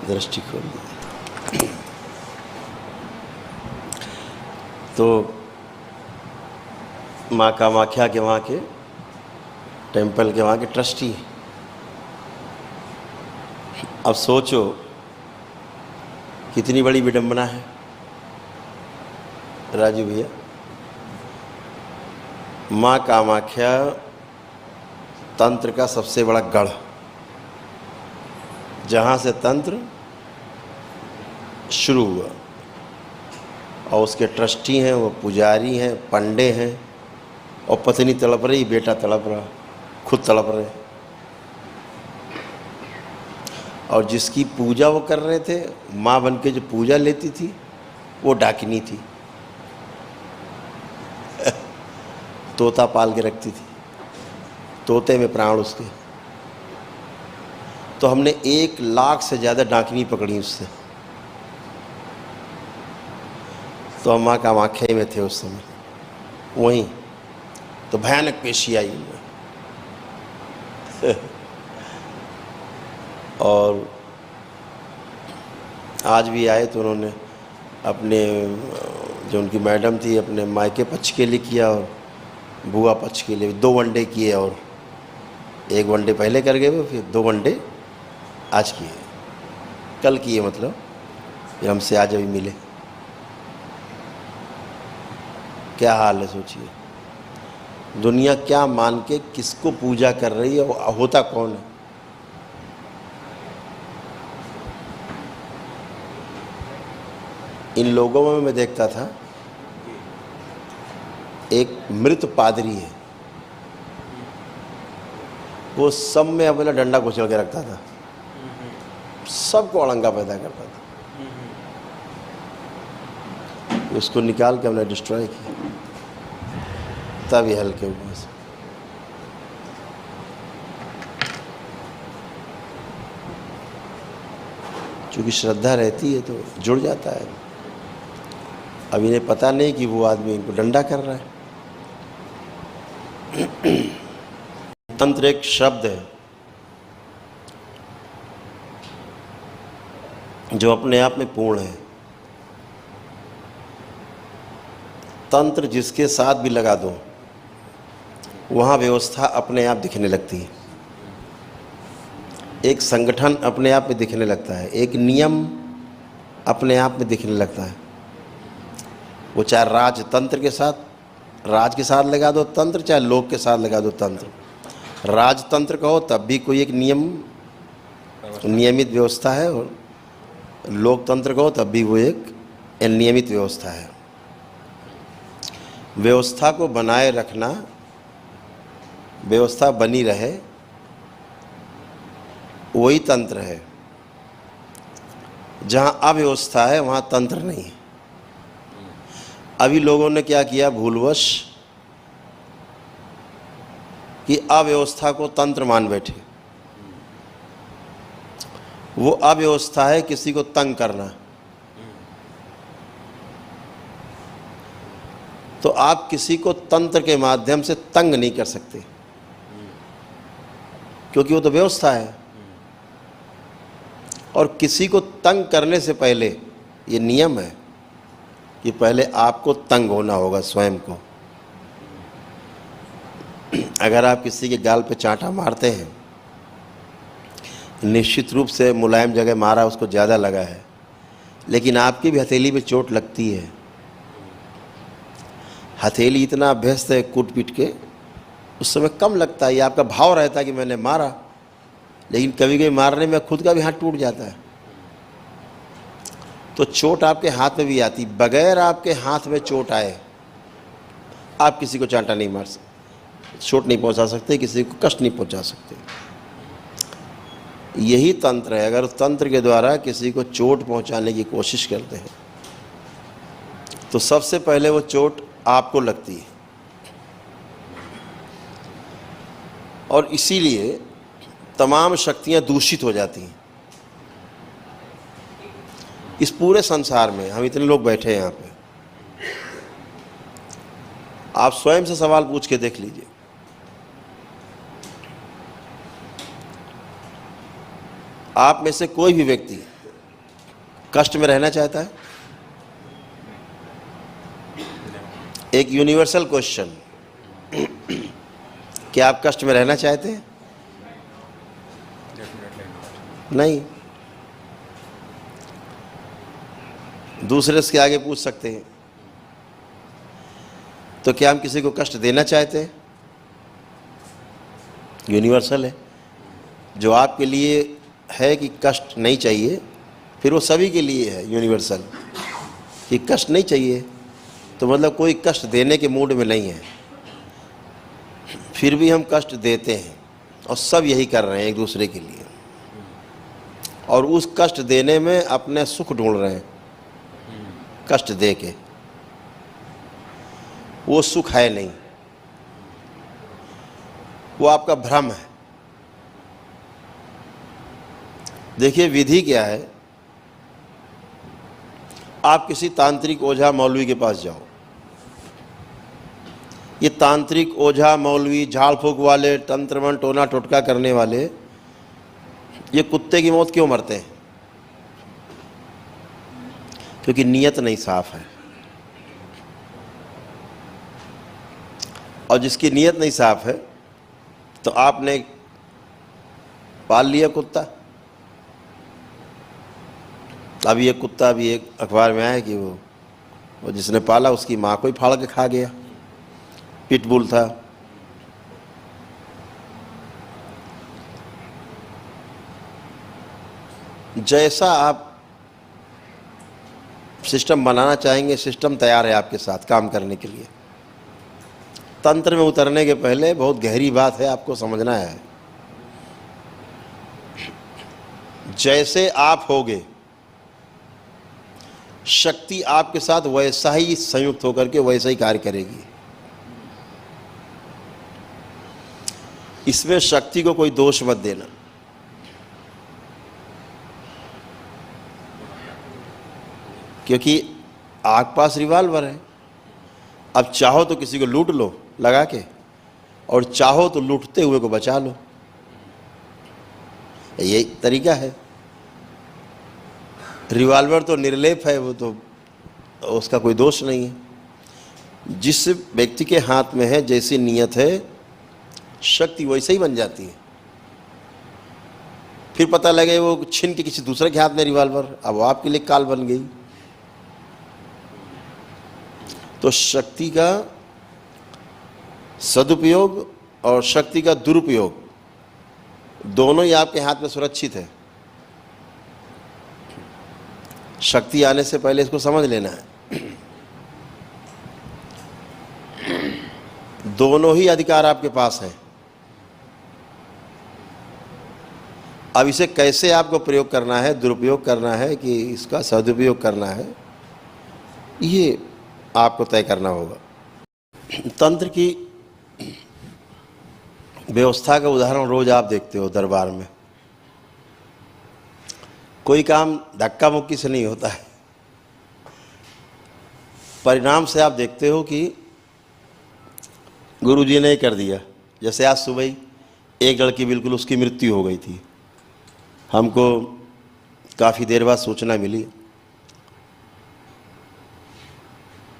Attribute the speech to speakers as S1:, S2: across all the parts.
S1: दृष्टि खोल दी। तो माँ कामाख्या के वहाँ के टेम्पल के वहाँ के ट्रस्टी। अब सोचो कितनी बड़ी विडंबना है राजू भैया। माँ कामाख्या तंत्र का सबसे बड़ा गढ़, जहाँ से तंत्र शुरू हुआ, और उसके ट्रस्टी हैं, वो पुजारी हैं, पंडे हैं, और पत्नी तड़प रही, बेटा तड़प रहा, खुद तड़प रहे। और जिसकी पूजा वो कर रहे थे, माँ बन के जो पूजा लेती थी, वो डाकिनी थी, तोता पाल के रखती थी, तोते में प्राण उसके। तो हमने 1 लाख से ज़्यादा डाकिनी पकड़ी उससे। तो हम माँ कामाख्या में थे उस समय वहीं, तो भयानक पेशी आई उनमें। और आज भी आए तो उन्होंने अपने जो उनकी मैडम थी अपने मायके पक्ष के लिए किया और बुआ पक्ष के लिए 2 वनडे किए, और 1 वनडे पहले कर गए, फिर 2 वनडे आज किए, कल किए, मतलब फिर हमसे आज अभी मिले। क्या हाल है सोचिए, दुनिया क्या मान के किसको पूजा कर रही है, होता कौन है। इन लोगों में मैं देखता था एक मृत पादरी है, वो सब में अपना डंडा कुचल के रखता था, सबको अड़ंगा पैदा करता था। उसको निकाल के हमने डिस्ट्रॉय किया, तब ये हल्के हुए से। चूँकि श्रद्धा रहती है तो जुड़ जाता है। अब इन्हें पता नहीं कि वो आदमी इनको डंडा कर रहा है। तंत्र एक शब्द है जो अपने आप में पूर्ण है। तंत्र जिसके साथ भी लगा दो, वहाँ व्यवस्था अपने आप दिखने लगती है, एक संगठन अपने आप में दिखने लगता है, एक नियम अपने आप में दिखने लगता है। वो चाहे राजतंत्र के साथ, राज के साथ लगा दो तंत्र, चाहे लोक के साथ लगा दो तंत्र। राजतंत्र कहो तब भी कोई एक नियमित व्यवस्था है, और लोकतंत्र कहो तब भी वो एक नियमित व्यवस्था है। व्यवस्था को बनाए रखना, व्यवस्था बनी रहे, वही तंत्र है। जहाँ अव्यवस्था है वहाँ तंत्र नहीं है। अभी लोगों ने क्या किया भूलवश कि अव्यवस्था को तंत्र मान बैठे। वो अव्यवस्था है किसी को तंग करना। तो आप किसी को तंत्र के माध्यम से तंग नहीं कर सकते, क्योंकि वो तो व्यवस्था है। और किसी को तंग करने से पहले ये नियम है कि पहले आपको तंग होना होगा स्वयं को। अगर आप किसी के गाल पे चांटा मारते हैं, निश्चित रूप से मुलायम जगह मारा, उसको ज़्यादा लगा है, लेकिन आपकी भी हथेली पे चोट लगती है। हथेली इतना अभ्यस्त है कूट पीट के, उस समय कम लगता है, ये आपका भाव रहता है कि मैंने मारा, लेकिन कभी कभी मारने में खुद का भी हाथ टूट जाता है। तो चोट आपके हाथ में भी आती, बगैर आपके हाथ में चोट आए आप किसी को चांटा नहीं मार सकते, चोट नहीं पहुंचा सकते, किसी को कष्ट नहीं पहुंचा सकते। यही तंत्र है। अगर तंत्र के द्वारा किसी को चोट पहुंचाने की कोशिश करते हैं तो सबसे पहले वो चोट आपको लगती है। और इसीलिए तमाम शक्तियां दूषित हो जाती हैं। इस पूरे संसार में हम इतने लोग बैठे हैं यहाँ पे, आप स्वयं से सवाल पूछ के देख लीजिए, आप में से कोई भी व्यक्ति कष्ट में रहना चाहता है? एक यूनिवर्सल क्वेश्चन, क्या आप कष्ट में रहना चाहते हैं? नहीं। दूसरे से आगे पूछ सकते हैं, तो क्या हम किसी को कष्ट देना चाहते हैं? यूनिवर्सल है, जो आपके लिए है कि कष्ट नहीं चाहिए, फिर वो सभी के लिए है यूनिवर्सल कि कष्ट नहीं चाहिए, तो मतलब कोई कष्ट देने के मूड में नहीं है, फिर भी हम कष्ट देते हैं और सब यही कर रहे हैं एक दूसरे के लिए, और उस कष्ट देने में अपने सुख ढूंढ रहे हैं। कष्ट दे के वो सुख है नहीं, वो आपका भ्रम है। देखिए विधि क्या है, आप किसी तांत्रिक ओझा मौलवी के पास जाओ। ये तांत्रिक ओझा मौलवी, झाड़ फूक वाले, तंत्रमन टोना टोटका करने वाले, ये कुत्ते की मौत क्यों मरते हैं? क्योंकि नीयत नहीं साफ है। और जिसकी नीयत नहीं साफ है, तो आपने पाल लिया कुत्ता। अभी एक कुत्ता, अभी एक अखबार में आया कि वो जिसने पाला उसकी माँ को ही फाड़ के खा गया। पिटबुल था। जैसा आप सिस्टम बनाना चाहेंगे, सिस्टम तैयार है आपके साथ काम करने के लिए। तंत्र में उतरने के पहले बहुत गहरी बात है, आपको समझना है। जैसे आप होगे, शक्ति आपके साथ वैसा ही संयुक्त होकर के वैसा ही कार्य करेगी। इसमें शक्ति को कोई दोष मत देना। क्योंकि आपके पास रिवॉल्वर है, अब चाहो तो किसी को लूट लो लगा के, और चाहो तो लूटते हुए को बचा लो। यही तरीका है। रिवॉल्वर तो निर्लेप है, वो तो उसका कोई दोष नहीं है। जिस व्यक्ति के हाथ में है, जैसी नीयत है, शक्ति वैसे ही बन जाती है। फिर पता लगे वो छीन के किसी दूसरे के हाथ में रिवॉल्वर, अब वो आपके लिए काल बन गई। तो शक्ति का सदुपयोग और शक्ति का दुरुपयोग दोनों ही आपके हाथ में सुरक्षित है। शक्ति आने से पहले इसको समझ लेना है। दोनों ही अधिकार आपके पास है। अब इसे कैसे आपको प्रयोग करना है, दुरुपयोग करना है कि इसका सदुपयोग करना है, ये आपको तय करना होगा। तंत्र की व्यवस्था का उदाहरण रोज आप देखते हो दरबार में। कोई काम धक्का मुक्की से नहीं होता है। परिणाम से आप देखते हो कि गुरुजी ने कर दिया। जैसे आज सुबह ही एक लड़की, बिल्कुल उसकी मृत्यु हो गई थी। हमको काफ़ी देर बाद सूचना मिली,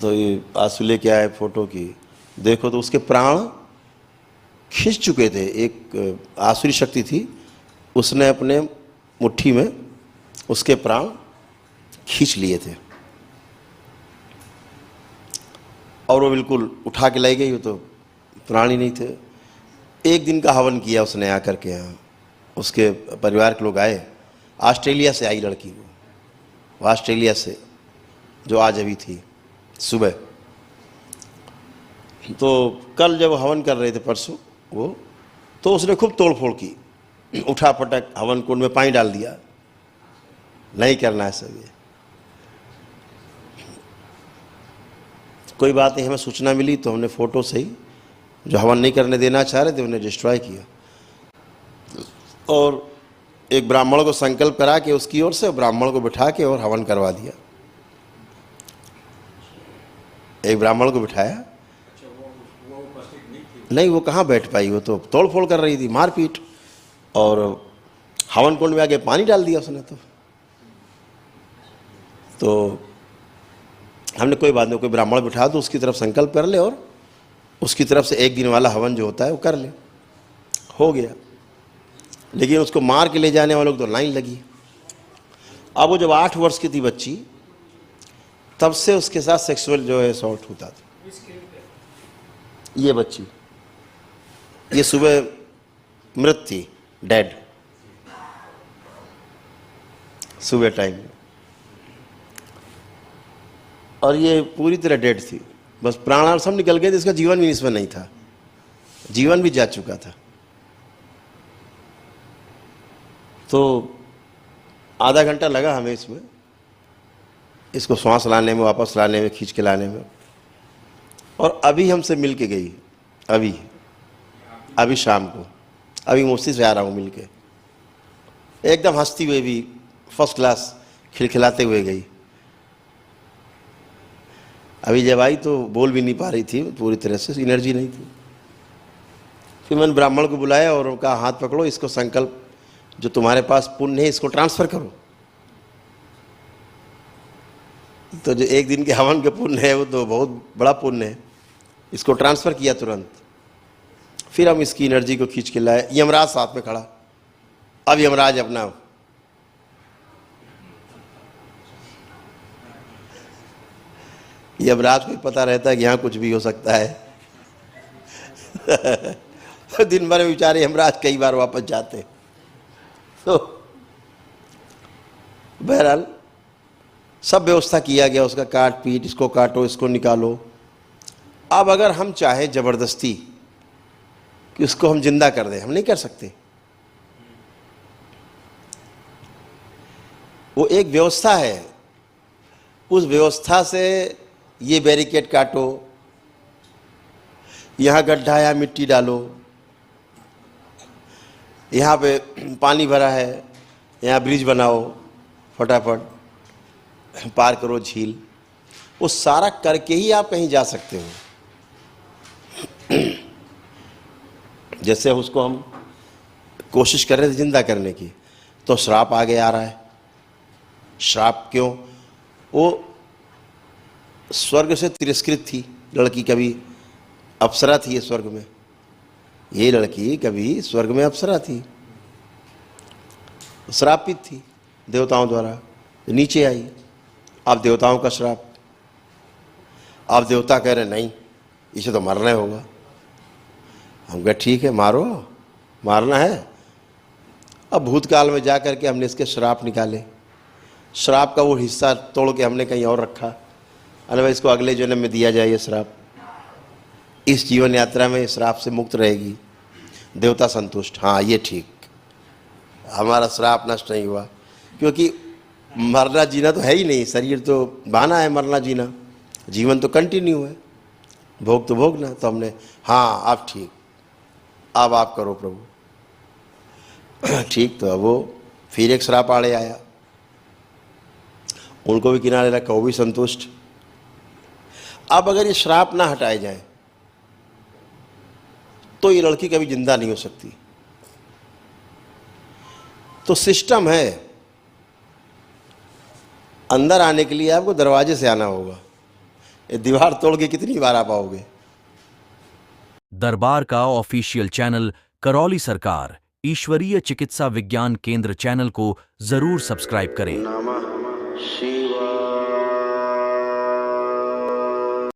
S1: तो ये आंसू लेके आए फोटो की। देखो तो उसके प्राण खींच चुके थे। एक आसुरी शक्ति थी, उसने अपने मुट्ठी में उसके प्राण खींच लिए थे, और वो बिल्कुल उठा के लाई गई। वो तो प्राण ही नहीं थे। एक दिन का हवन किया उसने आकर के यहाँ। उसके परिवार के लोग आए। ऑस्ट्रेलिया से आई लड़की, वो ऑस्ट्रेलिया से, जो आज अभी थी सुबह। तो कल जब हवन कर रहे थे, परसों, वो तो उसने खूब तोड़ फोड़ की, उठा पटक हवन कुंड में पानी डाल दिया। नहीं करना है सब। ये कोई बात नहीं, हमें सूचना मिली तो हमने फ़ोटो से ही, जो हवन नहीं करने देना चाह रहे थे, उन्हें डिस्ट्रॉय किया। और एक ब्राह्मण को संकल्प करा के उसकी ओर से ब्राह्मण को बिठा के और हवन करवा दिया। एक ब्राह्मण को बिठाया। नहीं, वो कहाँ बैठ पाई, वो तो तोड़ फोड़ कर रही थी, मारपीट। और हवन कुंड में आके पानी डाल दिया उसने। तो तो हमने कोई बात नहीं, कोई ब्राह्मण बिठा दो, उसकी तरफ संकल्प कर ले और उसकी तरफ से 1 दिन वाला हवन जो होता है वो कर ले। हो गया। लेकिन उसको मार के ले जाने वालों को तो लाइन लगी। अब वो जब 8 वर्ष की थी बच्ची, तब से उसके साथ सेक्सुअल जो है असॉल्ट होता था। ये बच्ची, ये सुबह मृत थी, डेड, सुबह टाइम में, और ये पूरी तरह डेड थी। बस प्राण सब निकल गए थे, इसका जीवन भी इसमें नहीं था, जीवन भी जा चुका था। तो आधा घंटा लगा हमें इसमें, इसको श्वास लाने में, वापस लाने में, खींच के लाने में। और अभी हमसे मिल के गई, अभी शाम को, अभी मुफ्ती से आ रहा हूँ मिल के, एकदम हंसती हुई भी, फर्स्ट क्लास खिलखिलाते हुए गई। अभी जब आई तो बोल भी नहीं पा रही थी, पूरी तरह से एनर्जी नहीं थी। फिर मैंने ब्राह्मण को बुलाया और उनका हाथ पकड़ो, इसको संकल्प जो तुम्हारे पास पुण्य है इसको ट्रांसफ़र करो। तो जो 1 दिन के हवन के पुण्य है वो तो बहुत बड़ा पुण्य है, इसको ट्रांसफ़र किया तुरंत। फिर हम इसकी एनर्जी को खींच के लाए। यमराज साथ में खड़ा, अब यमराज अपना यमराज को पता रहता है कि यहाँ कुछ भी हो सकता है। दिन भर में बेचारे यमराज कई बार वापस जाते। तो बहरहाल सब व्यवस्था किया गया, उसका काट पीट, इसको काटो, इसको निकालो। अब अगर हम चाहें ज़बरदस्ती कि उसको हम जिंदा कर दें, हम नहीं कर सकते। वो एक व्यवस्था है, उस व्यवस्था से ये बैरिकेड काटो, यहाँ गड्ढा है, मिट्टी डालो, यहाँ पे पानी भरा है, यहाँ ब्रिज बनाओ, फटाफट पार करो झील। वो सारा करके ही आप कहीं जा सकते हो। जैसे उसको हम कोशिश कर रहे थे जिंदा करने की, तो श्राप आगे आ रहा है। श्राप क्यों? वो स्वर्ग से तिरस्कृत थी लड़की, कभी अप्सरा थी ये स्वर्ग में, ये लड़की कभी स्वर्ग में अप्सरा थी, श्रापित थी देवताओं द्वारा, नीचे आई। अब देवताओं का श्राप, अब देवता कह रहे नहीं इसे तो मरना होगा। हम कहे ठीक है मारो, मारना है। अब भूतकाल में जा कर के हमने इसके श्राप निकाले, श्राप का वो हिस्सा तोड़ के हमने कहीं और रखा, अरे भाई इसको अगले जन्म में दिया जाए ये श्राप, इस जीवन यात्रा में इस श्राप से मुक्त रहेगी। देवता संतुष्ट, हाँ ये ठीक, हमारा श्राप नष्ट नहीं हुआ, क्योंकि मरना जीना तो है ही नहीं, शरीर तो बहाना है, मरना जीना, जीवन तो कंटिन्यू है, भोग तो भोगना। तो हमने हाँ अब ठीक, अब आप करो प्रभु। ठीक, तो अब वो फिर एक श्राप आड़े आया, उनको भी किनारे रखा, वो भी संतुष्ट। अब अगर ये श्राप ना हटाए जाए तो ये लड़की कभी जिंदा नहीं हो सकती। तो सिस्टम है, अंदर आने के लिए आपको दरवाजे से आना होगा, ये दीवार तोड़ के कितनी बार आ पाओगे।
S2: दरबार का ऑफिशियल चैनल करौली सरकार ईश्वरीय चिकित्सा विज्ञान केंद्र चैनल को जरूर सब्सक्राइब करें।
S1: नमः शिवाय।